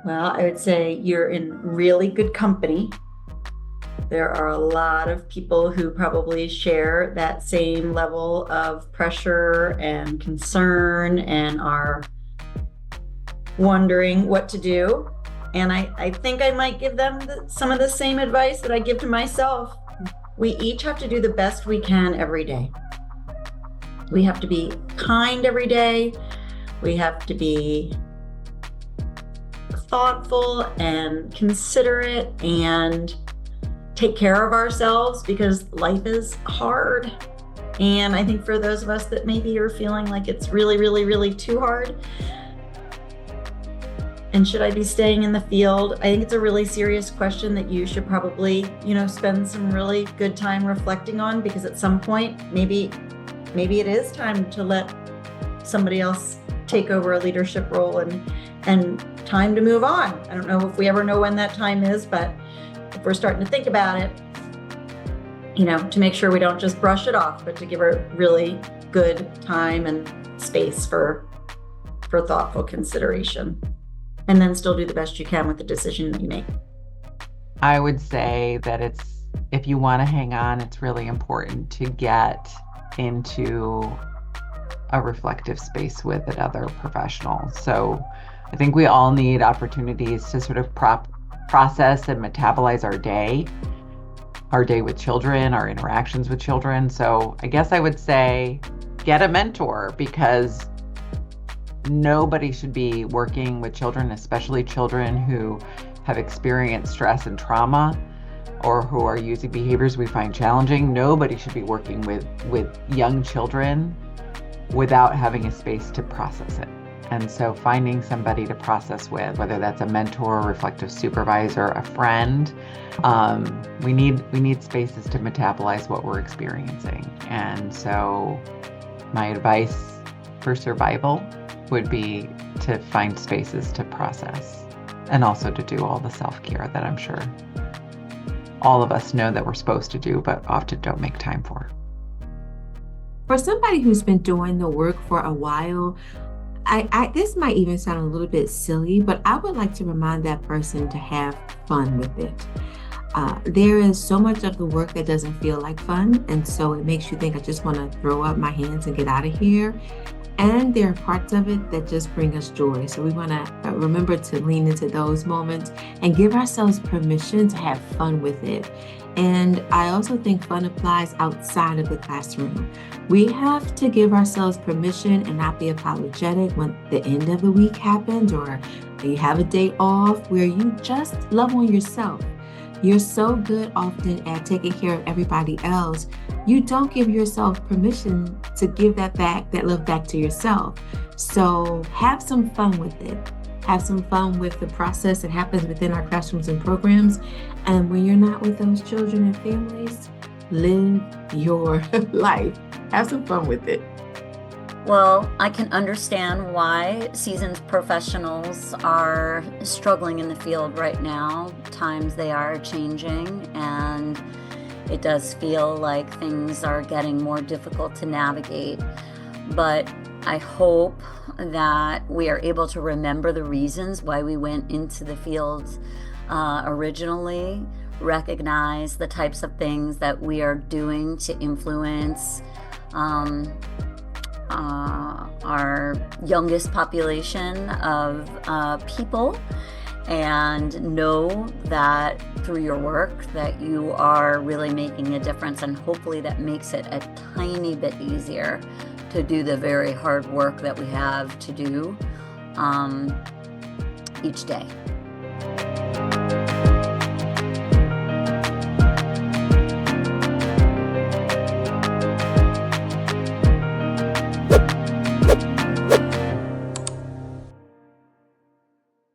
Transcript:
Well, I would say you're in really good company. There are a lot of people who probably share that same level of pressure and concern and are wondering what to do. And I think I might give them some of the same advice that I give to myself. We each have to do the best we can every day. We have to be kind every day. We have to be thoughtful and considerate and take care of ourselves because life is hard. And I think for those of us that maybe are feeling like it's really, really, really too hard, and should I be staying in the field? I think it's a really serious question that you should probably, spend some really good time reflecting on, because at some point, maybe it is time to let somebody else take over a leadership role and time to move on. I don't know if we ever know when that time is, but if we're starting to think about it, to make sure we don't just brush it off, but to give her really good time and space for thoughtful consideration, and then still do the best you can with the decision that you make. I would say that if you want to hang on, it's really important to get into a reflective space with another professional. So I think we all need opportunities to sort of process and metabolize our day with children, our interactions with children. So I guess I would say get a mentor, because nobody should be working with children, especially children who have experienced stress and trauma or who are using behaviors we find challenging. Nobody should be working with young children without having a space to process it. And so finding somebody to process with, whether that's a mentor, a reflective supervisor, a friend, we need spaces to metabolize what we're experiencing. And so my advice for survival would be to find spaces to process, and also to do all the self-care that I'm sure all of us know that we're supposed to do, but often don't make time for. For somebody who's been doing the work for a while, I this might even sound a little bit silly, but I would like to remind that person to have fun with it. There is so much of the work that doesn't feel like fun, and so it makes you think, I just want to throw up my hands and get out of here. And there are parts of it that just bring us joy. So we want to remember to lean into those moments and give ourselves permission to have fun with it. And I also think fun applies outside of the classroom. We have to give ourselves permission and not be apologetic when the end of the week happens, or you have a day off, where you just love on yourself. You're so good often at taking care of everybody else. You don't give yourself permission to give that love back to yourself. So have some fun with it. Have some fun with the process that happens within our classrooms and programs. And when you're not with those children and families, live your life. Have some fun with it. Well, I can understand why seasoned professionals are struggling in the field right now. Times they are changing, and it does feel like things are getting more difficult to navigate. But I hope that we are able to remember the reasons why we went into the field originally, recognize the types of things that we are doing to influence our youngest population of people, and know that through your work that you are really making a difference, and hopefully that makes it a tiny bit easier to do the very hard work that we have to do each day.